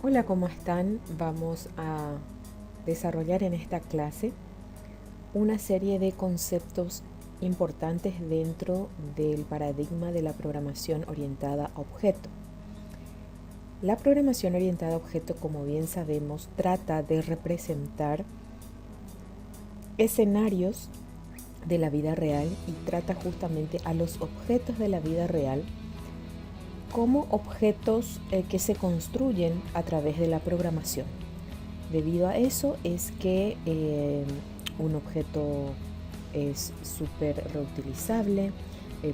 Hola, ¿cómo están? Vamos a desarrollar en esta clase una serie de conceptos importantes dentro del paradigma de la programación orientada a objeto. La programación orientada a objeto, como bien sabemos, trata de representar escenarios de la vida real y trata justamente a los objetos de la vida real como objetos que se construyen a través de la programación. Debido a eso es que un objeto es súper reutilizable,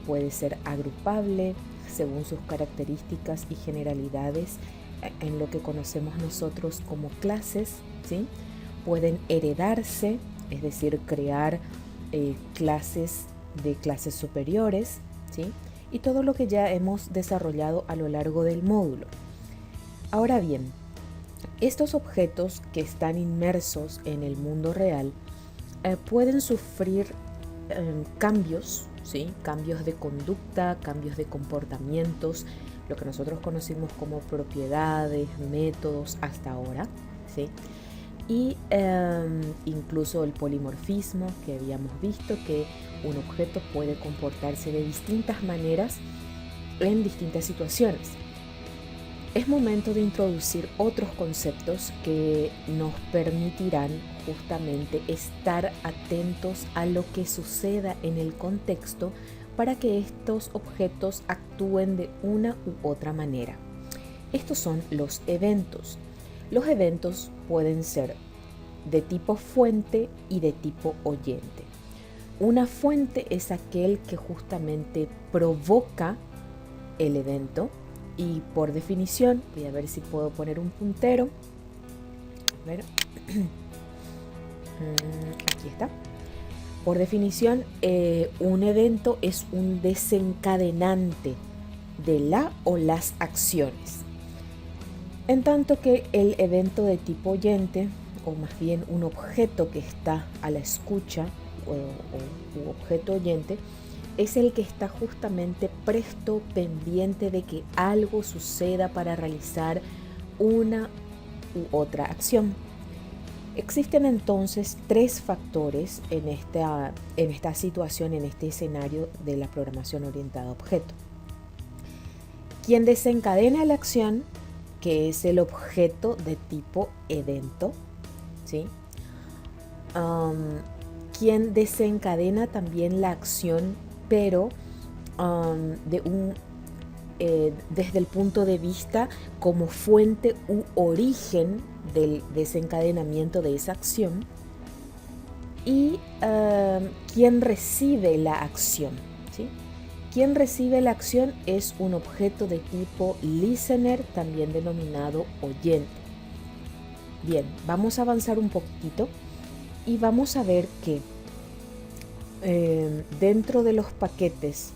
puede ser agrupable según sus características y generalidades en lo que conocemos nosotros como clases, ¿sí? Pueden heredarse, es decir, crear clases de clases superiores, ¿sí? Y todo lo que ya hemos desarrollado a lo largo del módulo. Ahora bien, estos objetos que están inmersos en el mundo real pueden sufrir cambios, ¿sí? Cambios de conducta, cambios de comportamientos, lo que nosotros conocimos como propiedades, métodos hasta ahora, ¿sí? Y incluso el polimorfismo que habíamos visto, que un objeto puede comportarse de distintas maneras en distintas situaciones. Es momento de introducir otros conceptos que nos permitirán justamente estar atentos a lo que suceda en el contexto para que estos objetos actúen de una u otra manera. Estos son los eventos. Los eventos pueden ser de tipo fuente y de tipo oyente. Una fuente es aquel que justamente provoca el evento. Y por definición, voy a ver si puedo poner un puntero. A ver. Aquí está. Por definición, un evento es un desencadenante de la o las acciones. En tanto que el evento de tipo oyente, o más bien un objeto que está a la escucha, o objeto oyente, es el que está justamente presto, pendiente de que algo suceda para realizar una u otra acción. Existen entonces tres factores en esta situación, en este escenario de la programación orientada a objeto. Quien desencadena la acción, que es el objeto de tipo evento, ¿sí? Quien desencadena también la acción, pero desde el punto de vista como fuente u origen del desencadenamiento de esa acción, y quien recibe la acción, ¿sí? Quien recibe la acción es un objeto de tipo listener, también denominado oyente. Bien, vamos a avanzar un poquitito y vamos a ver que dentro de los paquetes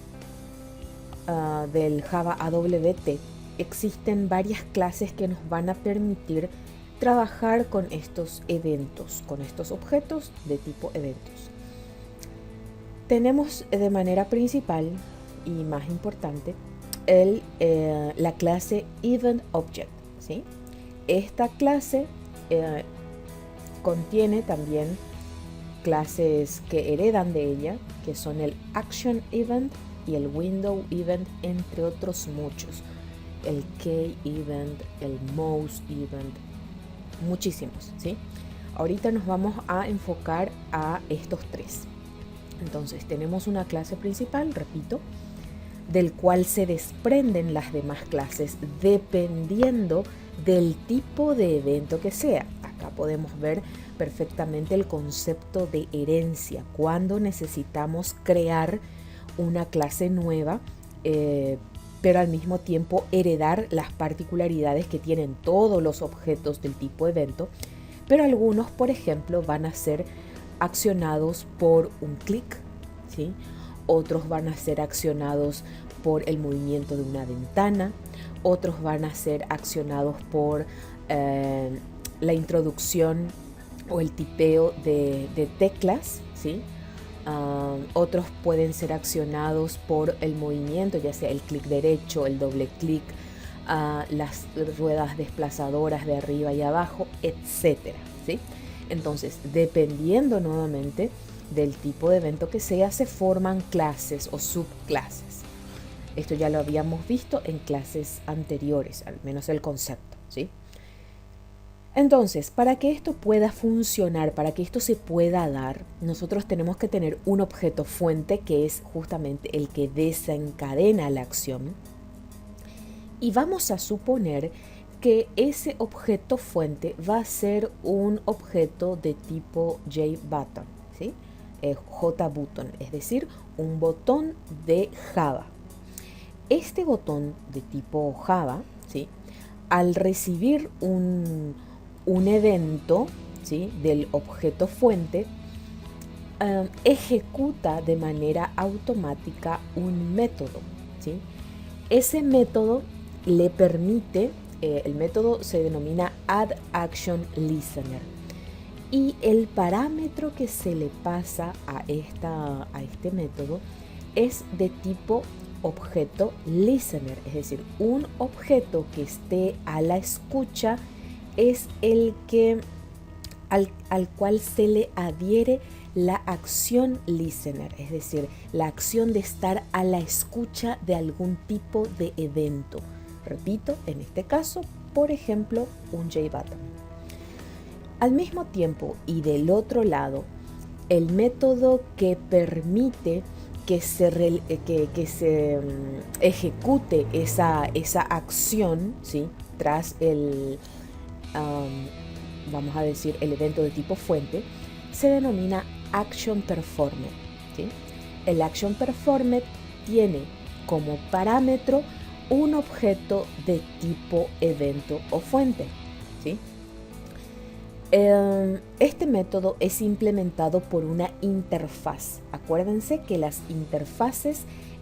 del Java AWT existen varias clases que nos van a permitir trabajar con estos eventos, con estos objetos de tipo eventos. Tenemos de manera principal y más importante la clase EventObject, ¿sí? Esta clase contiene también clases que heredan de ella, que son el ActionEvent y el WindowEvent, entre otros muchos. El KEvent, el MouseEvent, muchísimos, ¿sí? Ahorita nos vamos a enfocar a estos tres. Entonces tenemos una clase principal, repito, del cual se desprenden las demás clases dependiendo del tipo de evento que sea. Acá podemos ver perfectamente el concepto de herencia, cuando necesitamos crear una clase nueva, pero al mismo tiempo heredar las particularidades que tienen todos los objetos del tipo evento, pero algunos, por ejemplo, van a ser accionados por un clic, ¿sí? Otros van a ser accionados por el movimiento de una ventana, otros van a ser accionados por la introducción o el tipeo de teclas, ¿sí? Otros pueden ser accionados por el movimiento, ya sea el clic derecho, el doble clic, las ruedas desplazadoras de arriba y abajo, etcétera, ¿sí? Entonces, dependiendo nuevamente del tipo de evento que sea, se forman clases o subclases. Esto ya lo habíamos visto en clases anteriores, al menos el concepto, ¿sí? Entonces, para que esto pueda funcionar, para que esto se pueda dar, nosotros tenemos que tener un objeto fuente que es justamente el que desencadena la acción. Y vamos a suponer que ese objeto fuente va a ser un objeto de tipo JButton, ¿sí? JButton, es decir, un botón de Java. Este botón de tipo Java, ¿sí? Al recibir un evento, ¿sí?, del objeto fuente, ejecuta de manera automática un método, ¿sí? Ese método le permite, el método se denomina addActionListener, y el parámetro que se le pasa a este método es de tipo objeto listener, es decir, un objeto que esté a la escucha es el que al cual se le adhiere la acción listener, es decir, la acción de estar a la escucha de algún tipo de evento. Repito, en este caso, por ejemplo, un JButton. Al mismo tiempo y del otro lado, el método que permite que se ejecute esa acción, ¿sí?, tras el, vamos a decir, el evento de tipo fuente, se denomina ActionPerformed, ¿sí? El ActionPerformed tiene como parámetro un objeto de tipo evento o fuente, ¿sí? Este método es implementado por una interfaz. Acuérdense que las interfaces,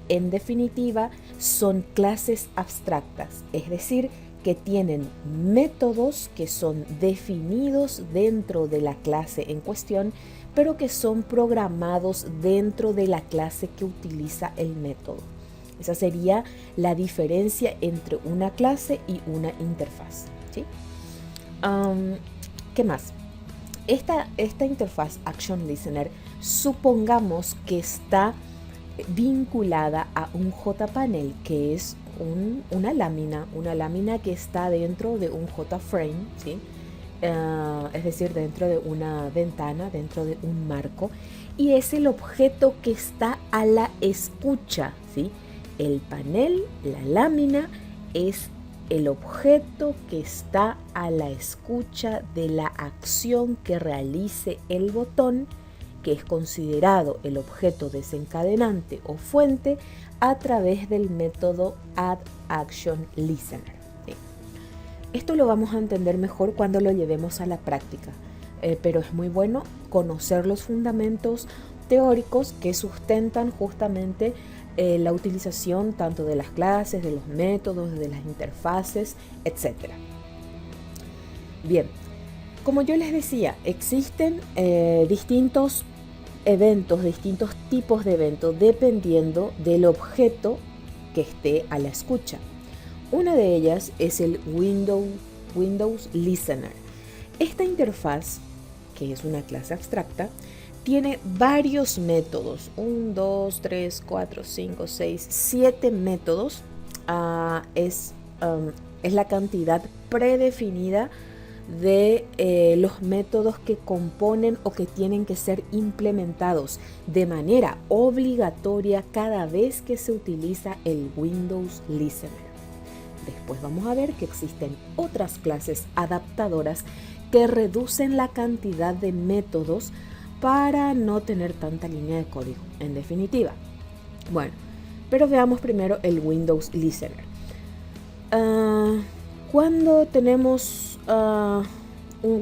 en definitiva, son clases abstractas, es decir, que tienen métodos que son definidos dentro de la clase en cuestión, pero que son programados dentro de la clase que utiliza el método. Esa sería la diferencia entre una clase y una interfaz, ¿sí? ¿Qué más? Esta interfaz ActionListener, supongamos que está vinculada a un JPanel, que es una lámina que está dentro de un JFrame, ¿sí? Es decir, dentro de una ventana, dentro de un marco, y es el objeto que está a la escucha, ¿sí? El panel, la lámina, es el objeto que está a la escucha de la acción que realice el botón, que es considerado el objeto desencadenante o fuente a través del método addActionListener. ¿Sí? Esto lo vamos a entender mejor cuando lo llevemos a la práctica, pero es muy bueno conocer los fundamentos teóricos que sustentan justamente la utilización tanto de las clases, de los métodos, de las interfaces, etc. Bien, como yo les decía, existen distintos eventos, distintos tipos de eventos dependiendo del objeto que esté a la escucha. Una de ellas es el Windows Listener. Esta interfaz, que es una clase abstracta, tiene varios métodos, 1, 2, 3, 4, 5, 6, 7 métodos. Es la cantidad predefinida de los métodos que componen o que tienen que ser implementados de manera obligatoria cada vez que se utiliza el Windows Listener. Después vamos a ver que existen otras clases adaptadoras que reducen la cantidad de métodos para no tener tanta línea de código, en definitiva. Bueno, pero veamos primero el Windows Listener. Cuando tenemos un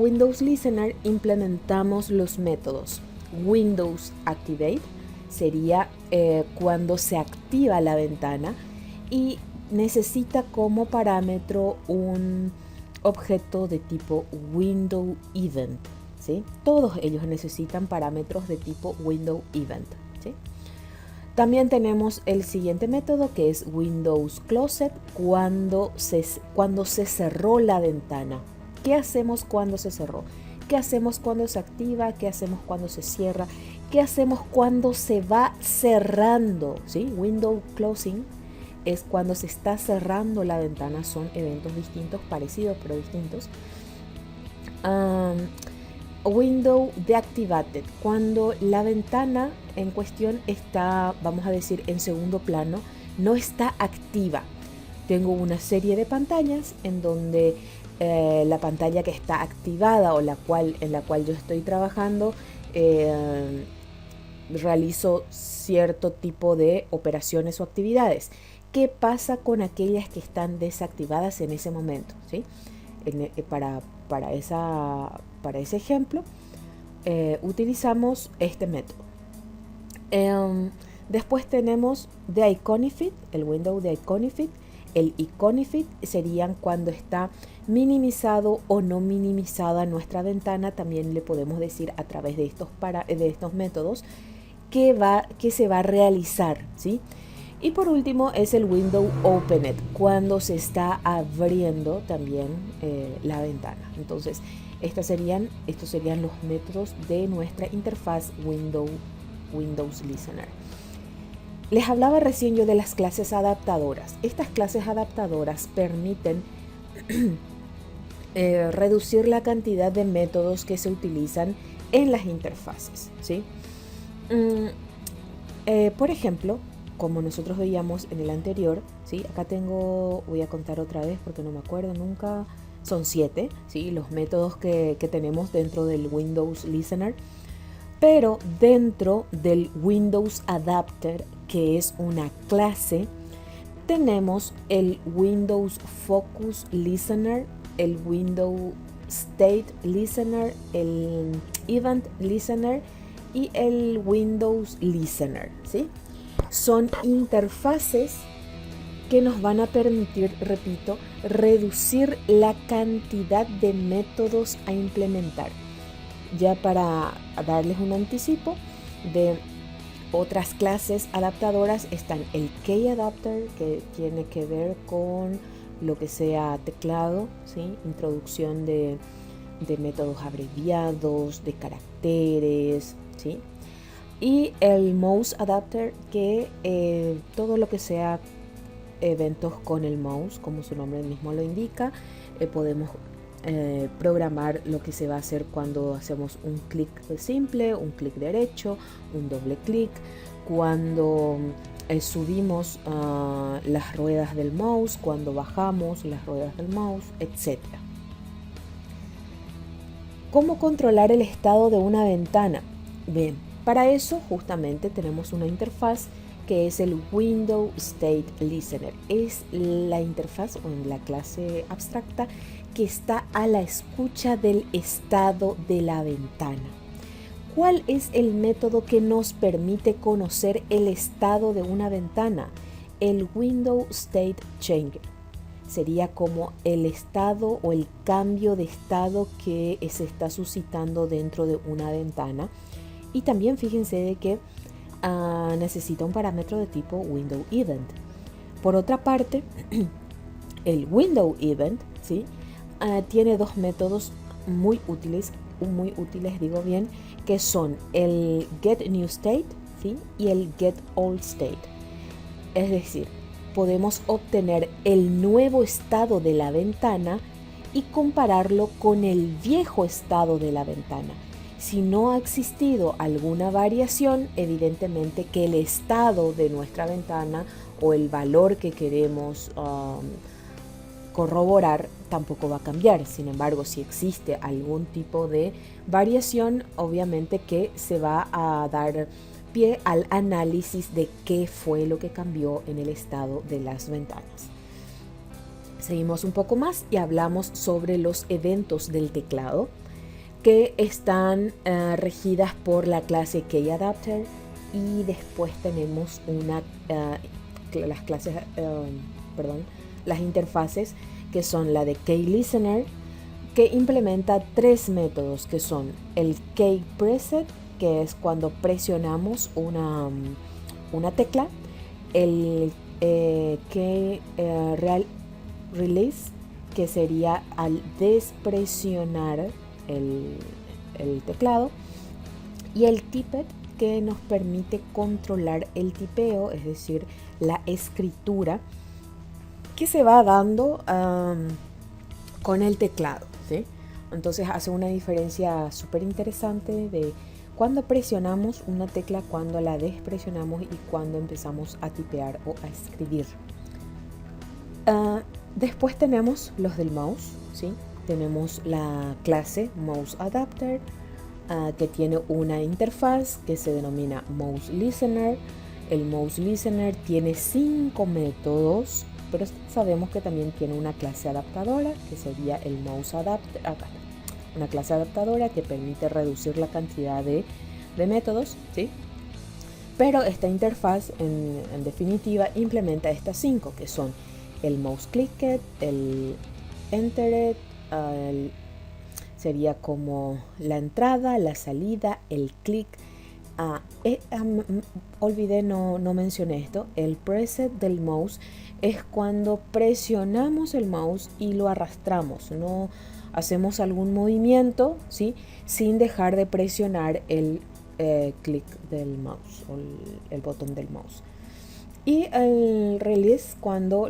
Windows Listener, implementamos los métodos Windows Activate, sería cuando se activa la ventana y necesita como parámetro un objeto de tipo Window Event, ¿sí? Todos ellos necesitan parámetros de tipo Window Event, ¿sí? También tenemos el siguiente método, que es Windows Closed, cuando se cerró la ventana. ¿Qué hacemos cuando se cerró? ¿Qué hacemos cuando se activa? ¿Qué hacemos cuando se cierra? ¿Qué hacemos cuando se va cerrando? ¿Sí? Window Closing es cuando se está cerrando la ventana. Son eventos distintos, parecidos pero distintos. Window Deactivated, cuando la ventana en cuestión está, vamos a decir, en segundo plano, no está activa. Tengo una serie de pantallas en donde la pantalla que está activada o en la cual yo estoy trabajando, realizo cierto tipo de operaciones o actividades. ¿Qué pasa con aquellas que están desactivadas en ese momento? ¿Sí? Para ese ejemplo, utilizamos este método. Después tenemos The Iconifit, el window de Iconifit. El Iconifit serían cuando está minimizado o no minimizada nuestra ventana. También le podemos decir a través de estos métodos que se va a realizar, ¿sí? Y por último es el Window Opened, cuando se está abriendo también la ventana. Entonces, estos serían los métodos de nuestra interfaz Windows Listener. Les hablaba recién yo de las clases adaptadoras. Estas clases adaptadoras permiten reducir la cantidad de métodos que se utilizan en las interfaces, ¿sí? Por ejemplo, como nosotros veíamos en el anterior, ¿sí? Acá voy a contar otra vez porque no me acuerdo nunca, son 7, ¿sí? Los métodos que tenemos dentro del Windows Listener, pero dentro del Windows Adapter, que es una clase, tenemos el Windows Focus Listener, el Windows State Listener, el Event Listener y el Windows Listener, ¿sí? Son interfaces que nos van a permitir, repito, reducir la cantidad de métodos a implementar. Ya para darles un anticipo de otras clases adaptadoras, están el Key Adapter, que tiene que ver con lo que sea teclado, ¿sí? Introducción de métodos abreviados, de caracteres, ¿sí? Y el Mouse Adapter, que todo lo que sea eventos con el mouse, como su nombre mismo lo indica, podemos programar lo que se va a hacer cuando hacemos un clic simple, un clic derecho, un doble clic, cuando subimos las ruedas del mouse, cuando bajamos las ruedas del mouse, etc. ¿Cómo controlar el estado de una ventana? Bien, para eso justamente tenemos una interfaz que es el Windows State Listener. Es la interfaz o en la clase abstracta que está a la escucha del estado de la ventana. ¿Cuál es el método que nos permite conocer el estado de una ventana? El Windows State Changer. Sería como el estado o el cambio de estado que se está suscitando dentro de una ventana. Y también fíjense de que necesita un parámetro de tipo Window Event. Por otra parte, el Window Event, ¿sí? Tiene dos métodos muy útiles, digo bien, que son el Get New State, ¿sí? Y el Get Old State. Es decir, podemos obtener el nuevo estado de la ventana y compararlo con el viejo estado de la ventana. Si no ha existido alguna variación, evidentemente que el estado de nuestra ventana o el valor que queremos corroborar tampoco va a cambiar. Sin embargo, si existe algún tipo de variación, obviamente que se va a dar pie al análisis de qué fue lo que cambió en el estado de las ventanas. Seguimos un poco más y hablamos sobre los eventos del teclado, que están regidas por la clase KeyAdapter, y después tenemos las interfaces que son la de KeyListener, que implementa 3 métodos, que son el KeyPreset, que es cuando presionamos una tecla, el real release, que sería al despresionar el teclado, y el tippet, que nos permite controlar el tipeo, es decir, la escritura que se va dando con el teclado, ¿sí? Entonces hace una diferencia súper interesante de cuando presionamos una tecla, cuando la despresionamos y cuando empezamos a tipear o a escribir. Después tenemos los del mouse, ¿sí? Tenemos la clase Mouse Adapter, que tiene una interfaz que se denomina Mouse Listener. El Mouse Listener tiene 5 métodos, pero sabemos que también tiene una clase adaptadora, que sería el Mouse Adapter. Acá está, una clase adaptadora que permite reducir la cantidad de métodos, ¿sí? Pero esta interfaz en definitiva implementa estas 5, que son el Mouse Clicked, el Entered, sería como la entrada, la salida, el clic. Olvidé, no mencioné esto. El preset del mouse es cuando presionamos el mouse y lo arrastramos. No hacemos algún movimiento, ¿sí?, sin dejar de presionar el clic del mouse o el botón del mouse. Y el release, cuando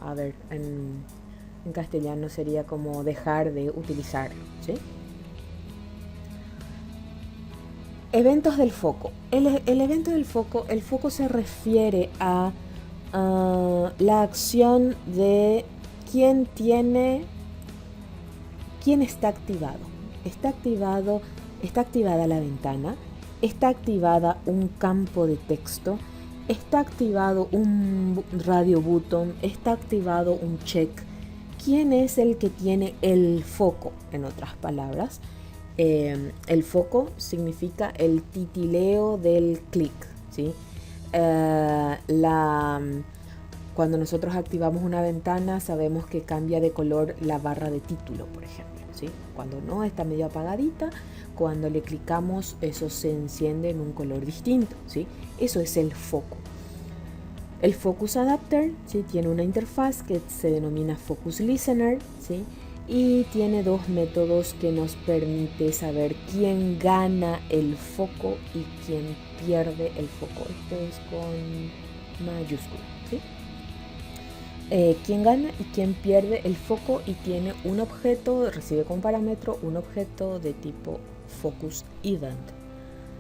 a ver, en castellano sería como dejar de utilizarlo, ¿sí? Eventos del foco. El evento del foco, el foco se refiere a la acción de quién está activado. Está activada la ventana, está activada un campo de texto, está activado un radio button, está activado un check. ¿Quién es el que tiene el foco? En otras palabras, el foco significa el titileo del clic, ¿sí? Cuando nosotros activamos una ventana, sabemos que cambia de color la barra de título, por ejemplo, ¿sí? Cuando no, está medio apagadita. Cuando le clicamos, eso se enciende en un color distinto, ¿sí? Eso es el foco. El Focus Adapter, ¿sí?, tiene una interfaz que se denomina Focus Listener, ¿sí?, y tiene 2 métodos que nos permite saber quién gana el foco y quién pierde el foco. Esto es con mayúscula, ¿sí? Quién gana y quién pierde el foco, y tiene un objeto, recibe como parámetro un objeto de tipo Focus Event.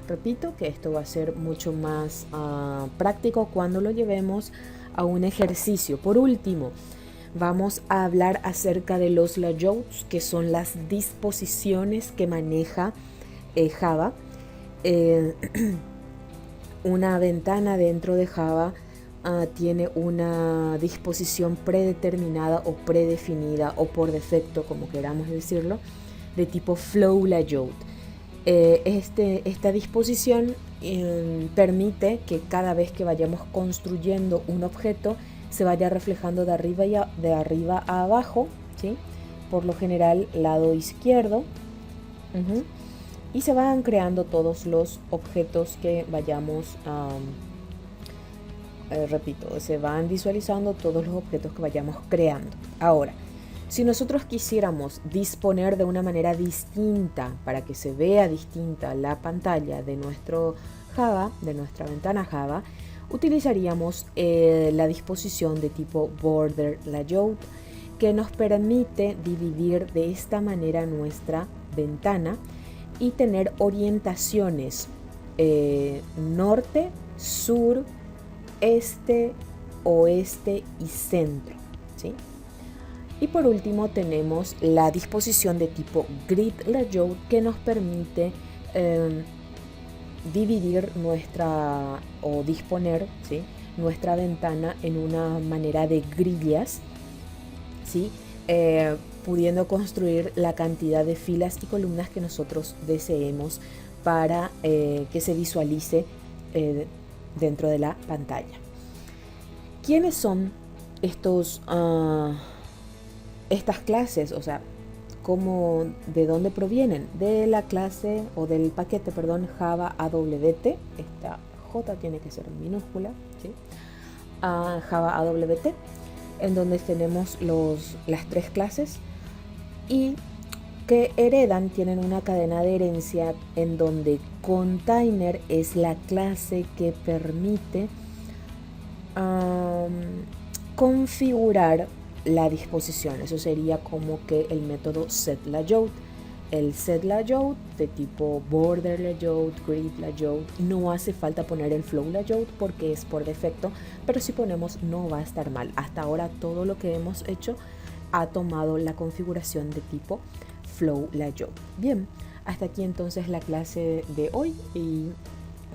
Repito que esto va a ser mucho más práctico cuando lo llevemos a un ejercicio. Por último, vamos a hablar acerca de los layouts, que son las disposiciones que maneja Java. Una ventana dentro de Java tiene una disposición predeterminada o predefinida, o por defecto, como queramos decirlo, de tipo Flow Layout. Esta disposición permite que cada vez que vayamos construyendo un objeto se vaya reflejando de arriba a abajo, ¿sí?, por lo general lado izquierdo, y se van creando todos los objetos que vayamos repito, se van visualizando todos los objetos que vayamos creando. Ahora, si nosotros quisiéramos disponer de una manera distinta, para que se vea distinta la pantalla de nuestro Java, de nuestra ventana Java, utilizaríamos la disposición de tipo Border Layout, que nos permite dividir de esta manera nuestra ventana y tener orientaciones norte, sur, este, oeste y centro, ¿sí? Y por último tenemos la disposición de tipo Grid Layout, que nos permite dividir disponer, ¿sí?, nuestra ventana en una manera de grillas, ¿sí?, pudiendo construir la cantidad de filas y columnas que nosotros deseemos para que se visualice dentro de la pantalla. ¿Quiénes son estas clases? O sea, ¿De dónde provienen? De la clase o del paquete, perdón, Java AWT. Esta J tiene que ser minúscula, ¿sí? Java AWT, en donde tenemos las tres clases y que tienen una cadena de herencia en donde container es la clase que permite configurar la disposición. Eso sería como que el método setLayout. El setLayout de tipo border layout, grid layout, no hace falta poner el flow layout porque es por defecto, pero si ponemos no va a estar mal. Hasta ahora todo lo que hemos hecho ha tomado la configuración de tipo flow layout. Bien, hasta aquí entonces la clase de hoy y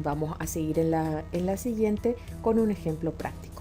vamos a seguir en la siguiente con un ejemplo práctico.